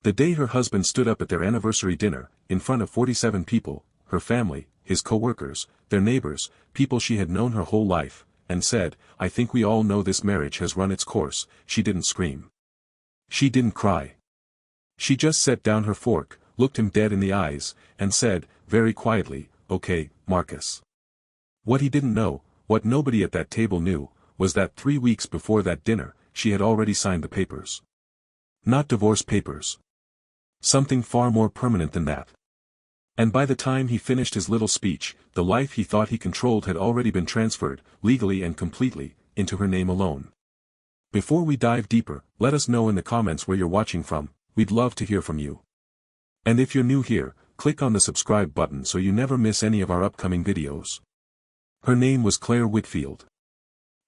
The day her husband stood up at their anniversary dinner, in front of 47 people, her family, his co-workers, their neighbors, people she had known her whole life, and said, "I think we all know this marriage has run its course," she didn't scream. She didn't cry. She just set down her fork, looked him dead in the eyes, and said, very quietly, "Okay, Marcus." What he didn't know, what nobody at that table knew, was that 3 weeks before that dinner, she had already signed the papers. Not divorce papers. Something far more permanent than that. And by the time he finished his little speech, the life he thought he controlled had already been transferred, legally and completely, into her name alone. Before we dive deeper, let us know in the comments where you're watching from, we'd love to hear from you. And if you're new here, click on the subscribe button so you never miss any of our upcoming videos. Her name was Claire Whitfield.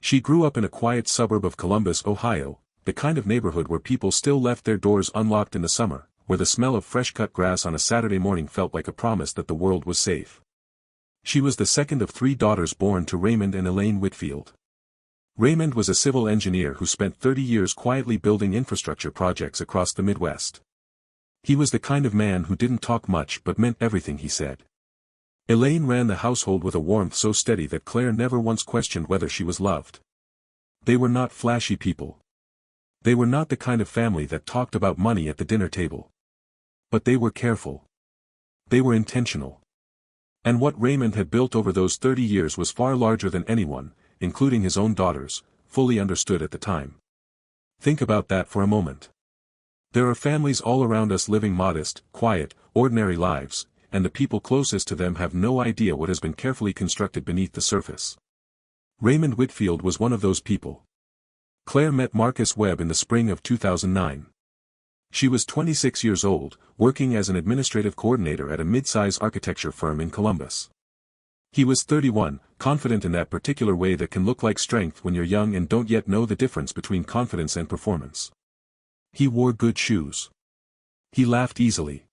She grew up in a quiet suburb of Columbus, Ohio, the kind of neighborhood where people still left their doors unlocked in the summer, where the smell of fresh-cut grass on a Saturday morning felt like a promise that the world was safe. She was the second of 3 daughters born to Raymond and Elaine Whitfield. Raymond was a civil engineer who spent 30 years quietly building infrastructure projects across the Midwest. He was the kind of man who didn't talk much but meant everything he said. Elaine ran the household with a warmth so steady that Claire never once questioned whether she was loved. They were not flashy people. They were not the kind of family that talked about money at the dinner table. But they were careful. They were intentional. And what Raymond had built over those 30 years was far larger than anyone, including his own daughters, fully understood at the time. Think about that for a moment. There are families all around us living modest, quiet, ordinary lives, and the people closest to them have no idea what has been carefully constructed beneath the surface. Raymond Whitfield was one of those people. Claire met Marcus Webb in the spring of 2009. She was 26 years old, working as an administrative coordinator at a mid-size architecture firm in Columbus. He was 31, confident in that particular way that can look like strength when you're young and don't yet know the difference between confidence and performance. He wore good shoes. He laughed easily.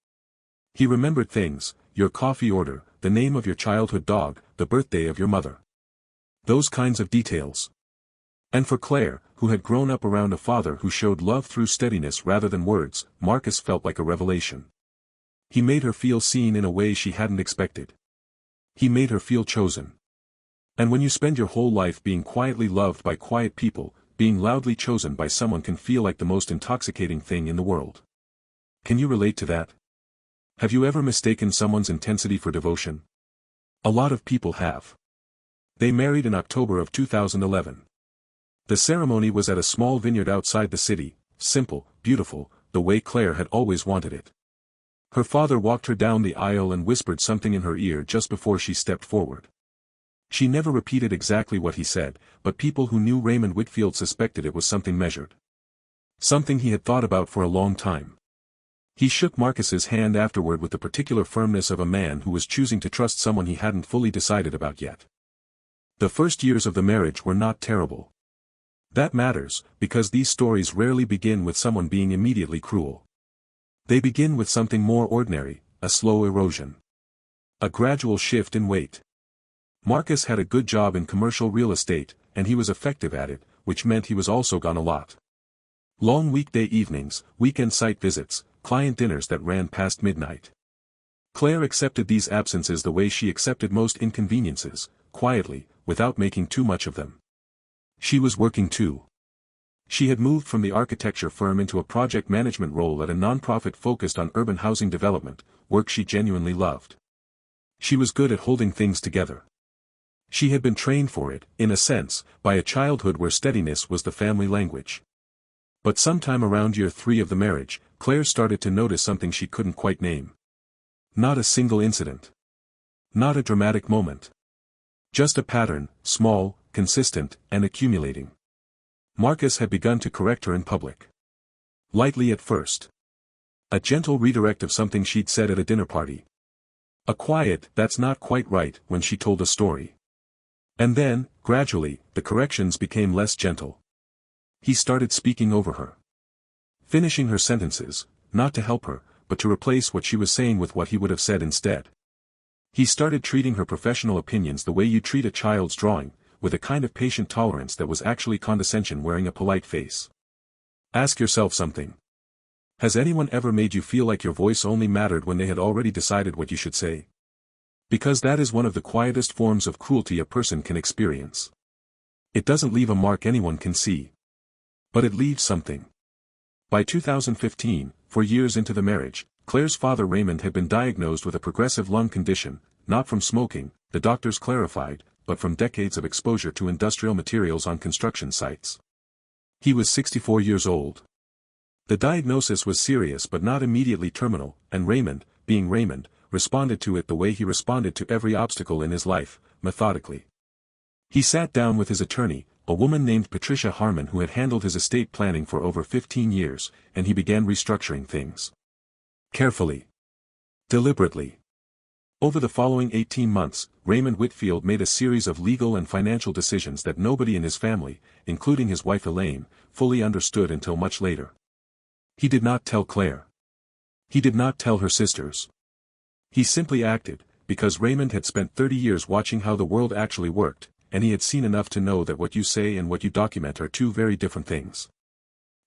He remembered things, your coffee order, the name of your childhood dog, the birthday of your mother. Those kinds of details. And for Claire, who had grown up around a father who showed love through steadiness rather than words, Marcus felt like a revelation. He made her feel seen in a way she hadn't expected. He made her feel chosen. And when you spend your whole life being quietly loved by quiet people, being loudly chosen by someone can feel like the most intoxicating thing in the world. Can you relate to that? Have you ever mistaken someone's intensity for devotion? A lot of people have. They married in October of 2011. The ceremony was at a small vineyard outside the city, simple, beautiful, the way Claire had always wanted it. Her father walked her down the aisle and whispered something in her ear just before she stepped forward. She never repeated exactly what he said, but people who knew Raymond Whitfield suspected it was something measured. Something he had thought about for a long time. He shook Marcus's hand afterward with the particular firmness of a man who was choosing to trust someone he hadn't fully decided about yet. The first years of the marriage were not terrible. That matters, because these stories rarely begin with someone being immediately cruel. They begin with something more ordinary, a slow erosion. A gradual shift in weight. Marcus had a good job in commercial real estate, and he was effective at it, which meant he was also gone a lot. Long weekday evenings, weekend site visits, client dinners that ran past midnight. Claire accepted these absences the way she accepted most inconveniences, quietly, without making too much of them. She was working too. She had moved from the architecture firm into a project management role at a nonprofit focused on urban housing development, work she genuinely loved. She was good at holding things together. She had been trained for it, in a sense, by a childhood where steadiness was the family language. But sometime around year 3 of the marriage, Claire started to notice something she couldn't quite name. Not a single incident. Not a dramatic moment. Just a pattern, small, consistent, and accumulating. Marcus had begun to correct her in public. Lightly at first. A gentle redirect of something she'd said at a dinner party. A quiet, "that's not quite right," when she told a story. And then, gradually, the corrections became less gentle. He started speaking over her. Finishing her sentences, not to help her, but to replace what she was saying with what he would have said instead. He started treating her professional opinions the way you treat a child's drawing, with a kind of patient tolerance that was actually condescension wearing a polite face. Ask yourself something. Has anyone ever made you feel like your voice only mattered when they had already decided what you should say? Because that is one of the quietest forms of cruelty a person can experience. It doesn't leave a mark anyone can see. But it leaves something. By 2015, 4 years into the marriage, Claire's father Raymond had been diagnosed with a progressive lung condition, not from smoking, the doctors clarified, but from decades of exposure to industrial materials on construction sites. He was 64 years old. The diagnosis was serious but not immediately terminal, and Raymond, being Raymond, responded to it the way he responded to every obstacle in his life, methodically. He sat down with his attorney, a woman named Patricia Harmon who had handled his estate planning for over 15 years, and he began restructuring things. Carefully. Deliberately. Over the following 18 months, Raymond Whitfield made a series of legal and financial decisions that nobody in his family, including his wife Elaine, fully understood until much later. He did not tell Claire. He did not tell her sisters. He simply acted, because Raymond had spent 30 years watching how the world actually worked, and he had seen enough to know that what you say and what you document are two very different things.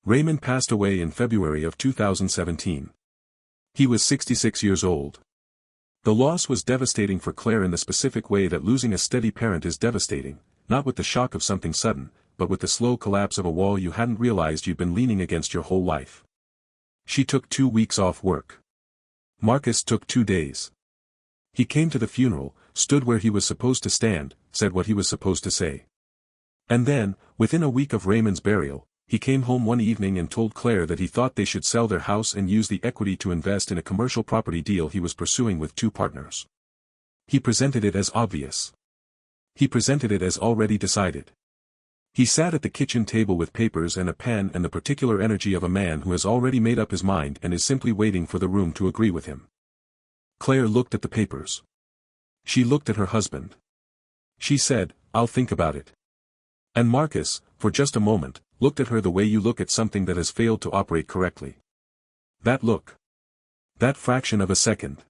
Raymond passed away in February of 2017. He was 66 years old. The loss was devastating for Claire in the specific way that losing a steady parent is devastating, not with the shock of something sudden, but with the slow collapse of a wall you hadn't realized you'd been leaning against your whole life. She took 2 weeks off work. Marcus took 2 days. He came to the funeral, stood where he was supposed to stand, said what he was supposed to say. And then, within a week of Raymond's burial, he came home one evening and told Claire that he thought they should sell their house and use the equity to invest in a commercial property deal he was pursuing with 2 partners. He presented it as obvious. He presented it as already decided. He sat at the kitchen table with papers and a pen and the particular energy of a man who has already made up his mind and is simply waiting for the room to agree with him. Claire looked at the papers. She looked at her husband. She said, "I'll think about it." And Marcus, for just a moment, looked at her the way you look at something that has failed to operate correctly. That look. That fraction of a second.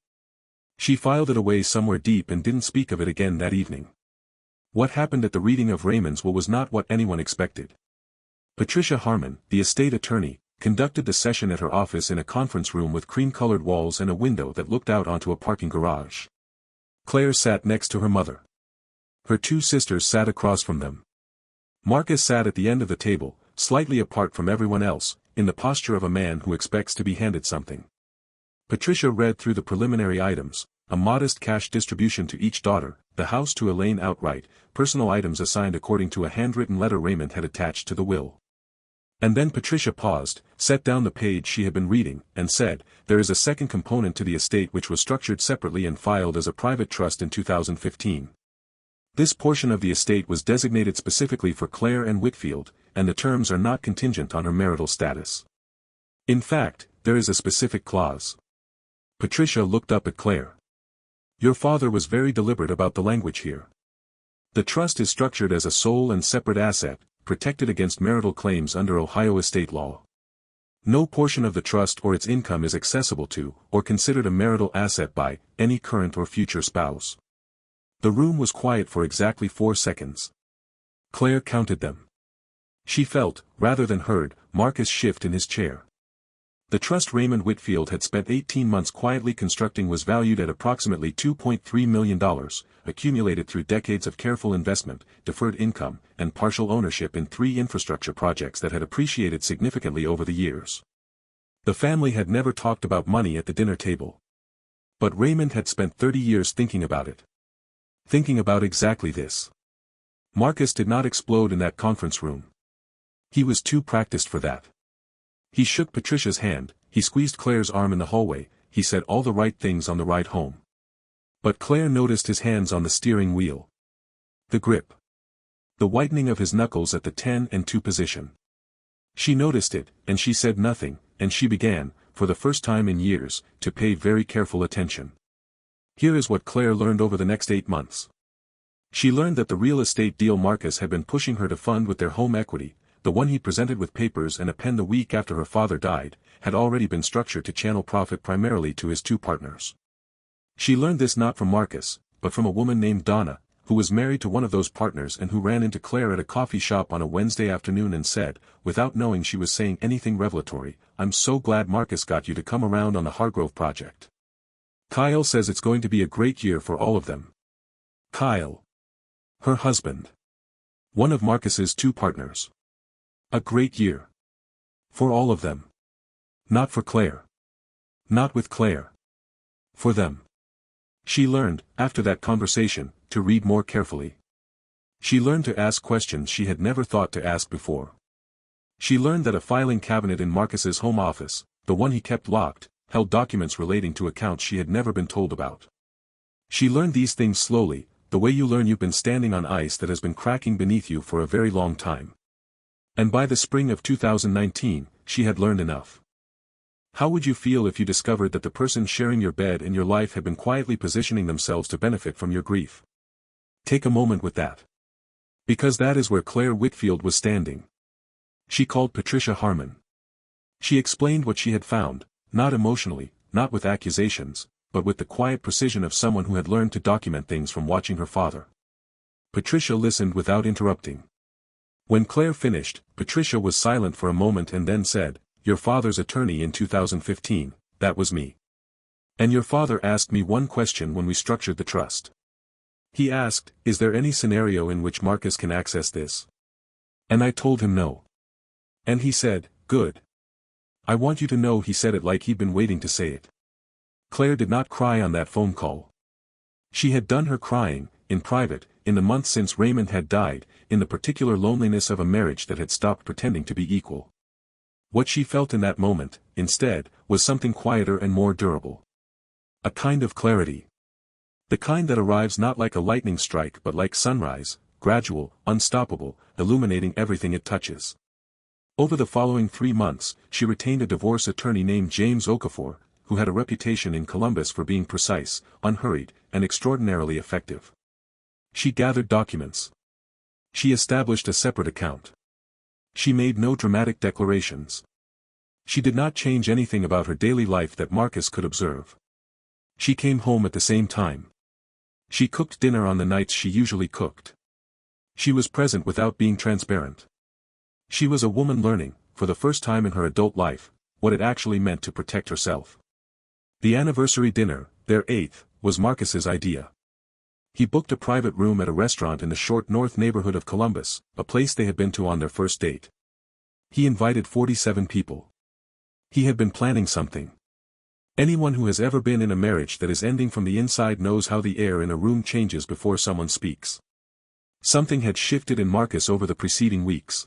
She filed it away somewhere deep and didn't speak of it again that evening. What happened at the reading of Raymond's will was not what anyone expected. Patricia Harmon, the estate attorney, conducted the session at her office in a conference room with cream-colored walls and a window that looked out onto a parking garage. Claire sat next to her mother. Her 2 sisters sat across from them. Marcus sat at the end of the table, slightly apart from everyone else, in the posture of a man who expects to be handed something. Patricia read through the preliminary items, a modest cash distribution to each daughter, the house to Elaine outright, personal items assigned according to a handwritten letter Raymond had attached to the will. And then Patricia paused, set down the page she had been reading, and said, "There is a second component to the estate which was structured separately and filed as a private trust in 2015. This portion of the estate was designated specifically for Claire and Whitfield, and the terms are not contingent on her marital status. In fact, there is a specific clause." Patricia looked up at Claire. "Your father was very deliberate about the language here. The trust is structured as a sole and separate asset, protected against marital claims under Ohio estate law. No portion of the trust or its income is accessible to, or considered a marital asset by, any current or future spouse." The room was quiet for exactly 4 seconds. Claire counted them. She felt, rather than heard, Marcus shift in his chair. The trust Raymond Whitfield had spent 18 months quietly constructing was valued at approximately $2.3 million, accumulated through decades of careful investment, deferred income, and partial ownership in 3 infrastructure projects that had appreciated significantly over the years. The family had never talked about money at the dinner table. But Raymond had spent 30 years thinking about it. Thinking about exactly this. Marcus did not explode in that conference room. He was too practiced for that. He shook Patricia's hand, he squeezed Claire's arm in the hallway, he said all the right things on the ride home. But Claire noticed his hands on the steering wheel. The grip. The whitening of his knuckles at the 10 and 2 position. She noticed it, and she said nothing, and she began, for the first time in years, to pay very careful attention. Here is what Claire learned over the next 8 months. She learned that the real estate deal Marcus had been pushing her to fund with their home equity, the one he presented with papers and a pen the week after her father died, had already been structured to channel profit primarily to his 2 partners. She learned this not from Marcus, but from a woman named Donna, who was married to one of those partners and who ran into Claire at a coffee shop on a Wednesday afternoon and said, without knowing she was saying anything revelatory, "I'm so glad Marcus got you to come around on the Hargrove project. Kyle says it's going to be a great year for all of them." Kyle. Her husband. One of Marcus's two partners. A great year. For all of them. Not for Claire. Not with Claire. For them. She learned, after that conversation, to read more carefully. She learned to ask questions she had never thought to ask before. She learned that a filing cabinet in Marcus's home office, the one he kept locked, held documents relating to accounts she had never been told about. She learned these things slowly, the way you learn you've been standing on ice that has been cracking beneath you for a very long time. And by the spring of 2019, she had learned enough. How would you feel if you discovered that the person sharing your bed and your life had been quietly positioning themselves to benefit from your grief? Take a moment with that. Because that is where Claire Whitfield was standing. She called Patricia Harmon. She explained what she had found, not emotionally, not with accusations, but with the quiet precision of someone who had learned to document things from watching her father. Patricia listened without interrupting. When Claire finished, Patricia was silent for a moment and then said, "Your father's attorney in 2015, that was me. And your father asked me one question when we structured the trust. He asked, is there any scenario in which Marcus can access this? And I told him no. And he said, good. I want you to know," he said it like he'd been waiting to say it. Claire did not cry on that phone call. She had done her crying, in private, in the months since Raymond had died, in the particular loneliness of a marriage that had stopped pretending to be equal. What she felt in that moment, instead, was something quieter and more durable. A kind of clarity. The kind that arrives not like a lightning strike but like sunrise, gradual, unstoppable, illuminating everything it touches. Over the following 3 months, she retained a divorce attorney named James Okafor, who had a reputation in Columbus for being precise, unhurried, and extraordinarily effective. She gathered documents. She established a separate account. She made no dramatic declarations. She did not change anything about her daily life that Marcus could observe. She came home at the same time. She cooked dinner on the nights she usually cooked. She was present without being transparent. She was a woman learning, for the first time in her adult life, what it actually meant to protect herself. The anniversary dinner, their 8th, was Marcus's idea. He booked a private room at a restaurant in the short north neighborhood of Columbus, a place they had been to on their first date. He invited 47 people. He had been planning something. Anyone who has ever been in a marriage that is ending from the inside knows how the air in a room changes before someone speaks. Something had shifted in Marcus over the preceding weeks.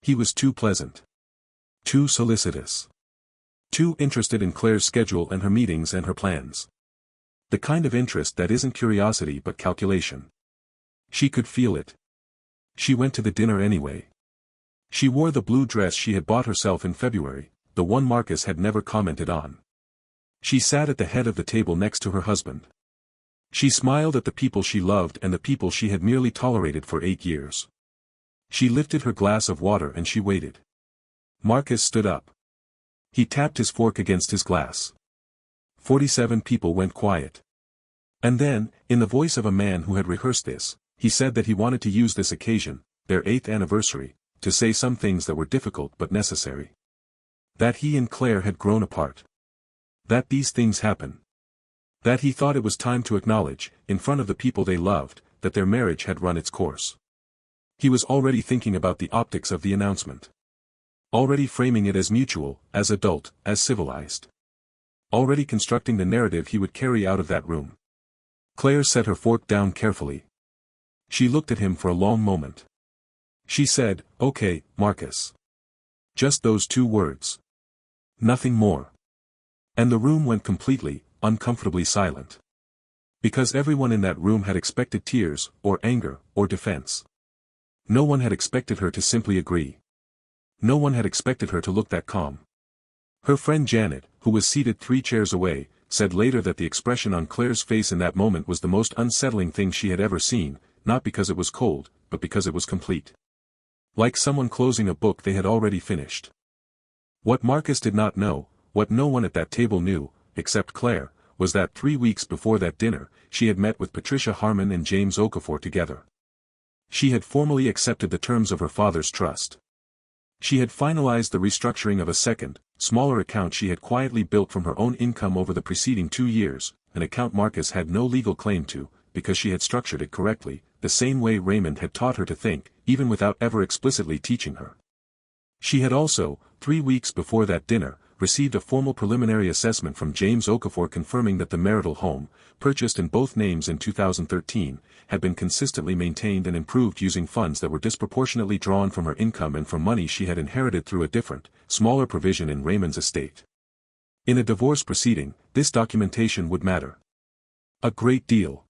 He was too pleasant. Too solicitous. Too interested in Claire's schedule and her meetings and her plans. The kind of interest that isn't curiosity but calculation. She could feel it. She went to the dinner anyway. She wore the blue dress she had bought herself in February, the one Marcus had never commented on. She sat at the head of the table next to her husband. She smiled at the people she loved and the people she had merely tolerated for 8 years. She lifted her glass of water and she waited. Marcus stood up. He tapped his fork against his glass. 47 people went quiet. And then, in the voice of a man who had rehearsed this, he said that he wanted to use this occasion, their 8th anniversary, to say some things that were difficult but necessary. That he and Claire had grown apart. That these things happen. That he thought it was time to acknowledge, in front of the people they loved, that their marriage had run its course. He was already thinking about the optics of the announcement. Already framing it as mutual, as adult, as civilized. Already constructing the narrative he would carry out of that room. Claire set her fork down carefully. She looked at him for a long moment. She said, "Okay, Marcus." Just those 2 words. Nothing more. And the room went completely, uncomfortably silent. Because everyone in that room had expected tears, or anger, or defense. No one had expected her to simply agree. No one had expected her to look that calm. Her friend Janet, who was seated 3 chairs away, said later that the expression on Claire's face in that moment was the most unsettling thing she had ever seen, not because it was cold, but because it was complete. Like someone closing a book they had already finished. What Marcus did not know, what no one at that table knew, except Claire, was that 3 weeks before that dinner, she had met with Patricia Harmon and James Okafor together. She had formally accepted the terms of her father's trust. She had finalized the restructuring of a second, smaller account she had quietly built from her own income over the preceding 2 years, an account Marcus had no legal claim to, because she had structured it correctly, the same way Raymond had taught her to think, even without ever explicitly teaching her. She had also, 3 weeks before that dinner, received a formal preliminary assessment from James Okafor confirming that the marital home, purchased in both names in 2013, had been consistently maintained and improved using funds that were disproportionately drawn from her income and from money she had inherited through a different, smaller provision in Raymond's estate. In a divorce proceeding, this documentation would matter a great deal.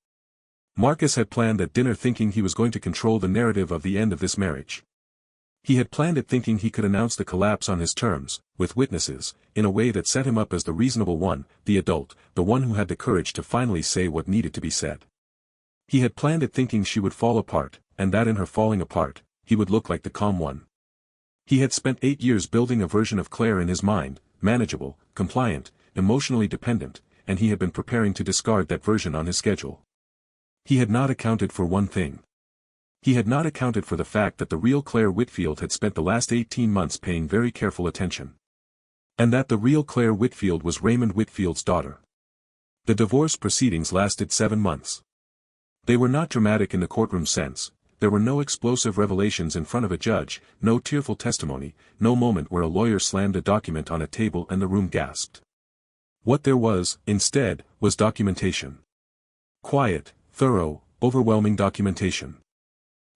Marcus had planned that dinner thinking he was going to control the narrative of the end of this marriage. He had planned it thinking he could announce the collapse on his terms, with witnesses, in a way that set him up as the reasonable one, the adult, the one who had the courage to finally say what needed to be said. He had planned it thinking she would fall apart, and that in her falling apart, he would look like the calm one. He had spent 8 years building a version of Claire in his mind, manageable, compliant, emotionally dependent, and he had been preparing to discard that version on his schedule. He had not accounted for one thing. He had not accounted for the fact that the real Claire Whitfield had spent the last 18 months paying very careful attention. And that the real Claire Whitfield was Raymond Whitfield's daughter. The divorce proceedings lasted 7 months. They were not dramatic in the courtroom sense, there were no explosive revelations in front of a judge, no tearful testimony, no moment where a lawyer slammed a document on a table and the room gasped. What there was, instead, was documentation. Quiet, thorough, overwhelming documentation.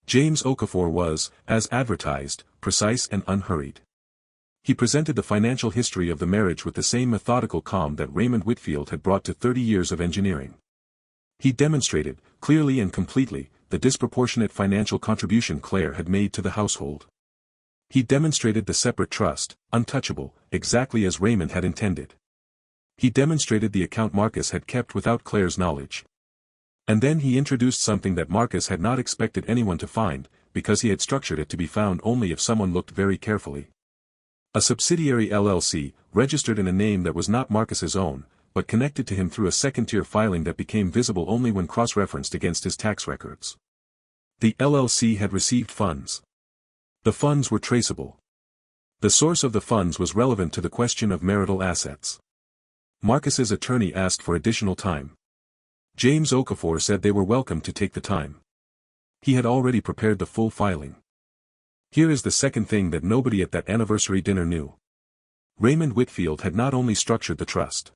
James Okafor was, as advertised, precise and unhurried. He presented the financial history of the marriage with the same methodical calm that Raymond Whitfield had brought to 30 years of engineering. He demonstrated, clearly and completely, the disproportionate financial contribution Claire had made to the household. He demonstrated the separate trust, untouchable, exactly as Raymond had intended. He demonstrated the account Marcus had kept without Claire's knowledge. And then he introduced something that Marcus had not expected anyone to find, because he had structured it to be found only if someone looked very carefully. A subsidiary LLC, registered in a name that was not Marcus's own, but connected to him through a second-tier filing that became visible only when cross-referenced against his tax records. The LLC had received funds. The funds were traceable. The source of the funds was relevant to the question of marital assets. Marcus's attorney asked for additional time. James Okafor said they were welcome to take the time. He had already prepared the full filing. Here is the second thing that nobody at that anniversary dinner knew. Raymond Whitfield had not only structured the trust.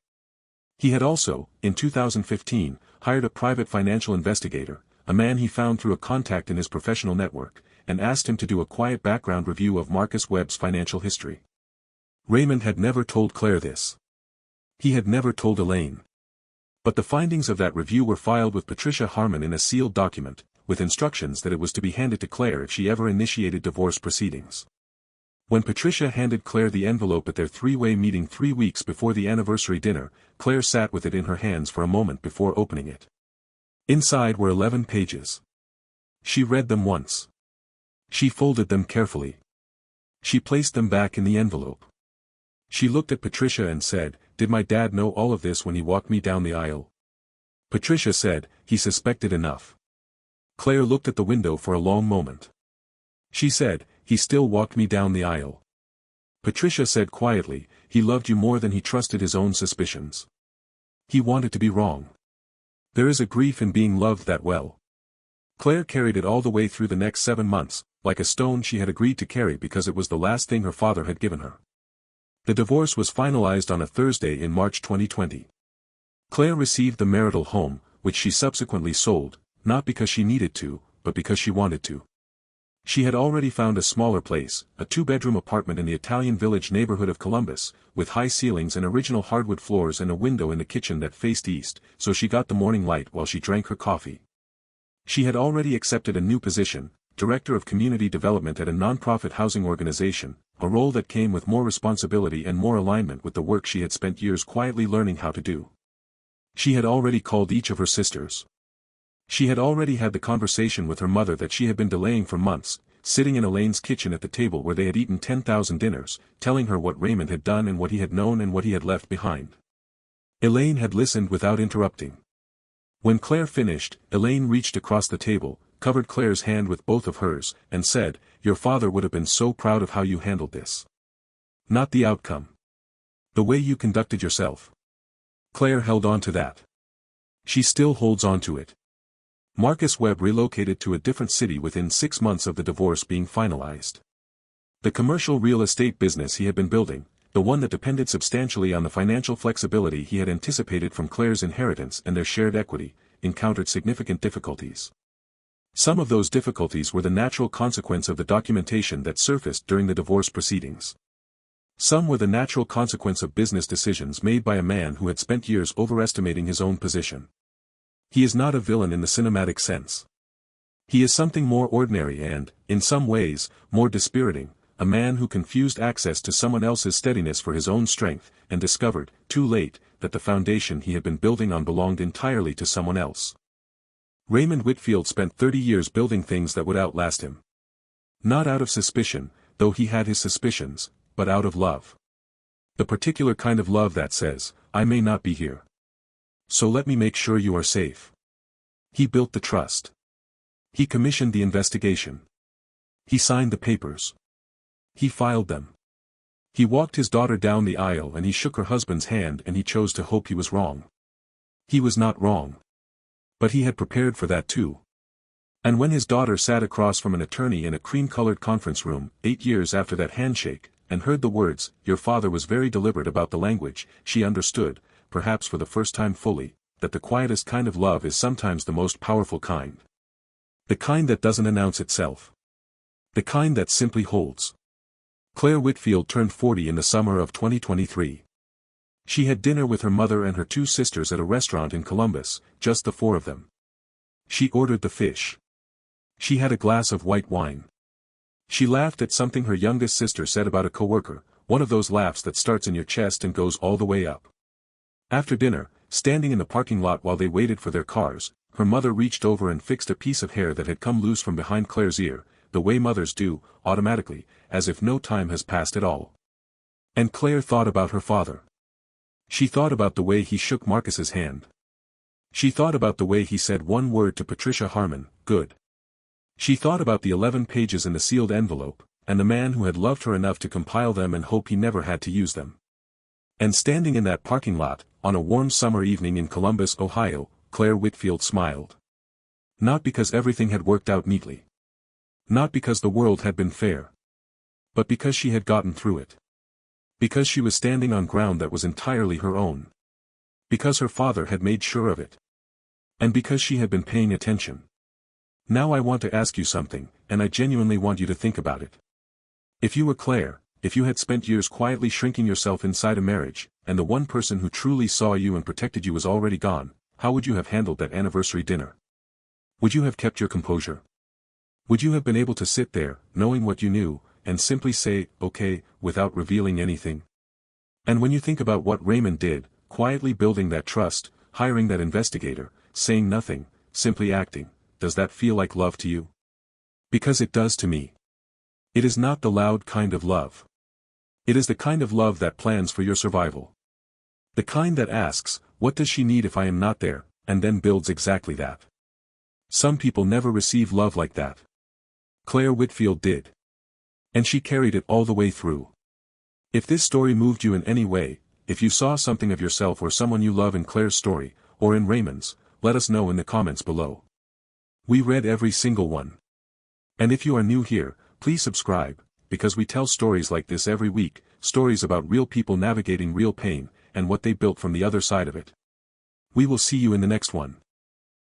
He had also, in 2015, hired a private financial investigator, a man he found through a contact in his professional network, and asked him to do a quiet background review of Marcus Webb's financial history. Raymond had never told Claire this. He had never told Elaine. But the findings of that review were filed with Patricia Harmon in a sealed document, with instructions that it was to be handed to Claire if she ever initiated divorce proceedings. When Patricia handed Claire the envelope at their three-way meeting 3 weeks before the anniversary dinner, Claire sat with it in her hands for a moment before opening it. Inside were 11 pages. She read them once. She folded them carefully. She placed them back in the envelope. She looked at Patricia and said, "Did my dad know all of this when he walked me down the aisle?" Patricia said, "He suspected enough." Claire looked at the window for a long moment. She said, "He still walked me down the aisle." Patricia said quietly, "He loved you more than he trusted his own suspicions. He wanted to be wrong. There is a grief in being loved that well." Claire carried it all the way through the next 7 months, like a stone she had agreed to carry because it was the last thing her father had given her. The divorce was finalized on a Thursday in March 2020. Claire received the marital home, which she subsequently sold, not because she needed to, but because she wanted to. She had already found a smaller place, a 2-bedroom apartment in the Italian Village neighborhood of Columbus, with high ceilings and original hardwood floors and a window in the kitchen that faced east, so she got the morning light while she drank her coffee. She had already accepted a new position, Director of Community Development at a nonprofit housing organization, a role that came with more responsibility and more alignment with the work she had spent years quietly learning how to do. She had already called each of her sisters. She had already had the conversation with her mother that she had been delaying for months, sitting in Elaine's kitchen at the table where they had eaten 10,000 dinners, telling her what Raymond had done and what he had known and what he had left behind. Elaine had listened without interrupting. When Claire finished, Elaine reached across the table, covered Claire's hand with both of hers, and said, "Your father would have been so proud of how you handled this. Not the outcome. The way you conducted yourself." Claire held on to that. She still holds on to it. Marcus Webb relocated to a different city within 6 months of the divorce being finalized. The commercial real estate business he had been building, the one that depended substantially on the financial flexibility he had anticipated from Claire's inheritance and their shared equity, encountered significant difficulties. Some of those difficulties were the natural consequence of the documentation that surfaced during the divorce proceedings. Some were the natural consequence of business decisions made by a man who had spent years overestimating his own position. He is not a villain in the cinematic sense. He is something more ordinary and, in some ways, more dispiriting, a man who confused access to someone else's steadiness for his own strength, and discovered, too late, that the foundation he had been building on belonged entirely to someone else. Raymond Whitfield spent 30 years building things that would outlast him. Not out of suspicion, though he had his suspicions, but out of love. The particular kind of love that says, "I may not be here, so let me make sure you are safe." He built the trust. He commissioned the investigation. He signed the papers. He filed them. He walked his daughter down the aisle and he shook her husband's hand, and he chose to hope he was wrong. He was not wrong. But he had prepared for that too. And when his daughter sat across from an attorney in a cream-colored conference room, 8 years after that handshake, and heard the words, "Your father was very deliberate about the language," she understood, perhaps for the first time fully, that the quietest kind of love is sometimes the most powerful kind. The kind that doesn't announce itself. The kind that simply holds. Claire Whitfield turned 40 in the summer of 2023. She had dinner with her mother and her 2 sisters at a restaurant in Columbus, just the 4 of them. She ordered the fish. She had a glass of white wine. She laughed at something her youngest sister said about a coworker, one of those laughs that starts in your chest and goes all the way up. After dinner, standing in the parking lot while they waited for their cars, her mother reached over and fixed a piece of hair that had come loose from behind Claire's ear, the way mothers do, automatically, as if no time has passed at all. And Claire thought about her father. She thought about the way he shook Marcus's hand. She thought about the way he said one word to Patricia Harmon, "Good." She thought about the 11 pages in the sealed envelope, and the man who had loved her enough to compile them and hope he never had to use them. And standing in that parking lot, on a warm summer evening in Columbus, Ohio, Claire Whitfield smiled. Not because everything had worked out neatly. Not because the world had been fair. But because she had gotten through it. Because she was standing on ground that was entirely her own. Because her father had made sure of it. And because she had been paying attention. Now I want to ask you something, and I genuinely want you to think about it. If you were Claire, if you had spent years quietly shrinking yourself inside a marriage, and the one person who truly saw you and protected you was already gone, how would you have handled that anniversary dinner? Would you have kept your composure? Would you have been able to sit there, knowing what you knew, and simply say, "Okay," without revealing anything? And when you think about what Raymond did, quietly building that trust, hiring that investigator, saying nothing, simply acting, does that feel like love to you? Because it does to me. It is not the loud kind of love. It is the kind of love that plans for your survival. The kind that asks, "What does she need if I am not there?" and then builds exactly that. Some people never receive love like that. Claire Whitfield did. And she carried it all the way through. If this story moved you in any way, if you saw something of yourself or someone you love in Claire's story, or in Raymond's, let us know in the comments below. We read every single one. And if you are new here, please subscribe, because we tell stories like this every week, stories about real people navigating real pain, and what they built from the other side of it. We will see you in the next one.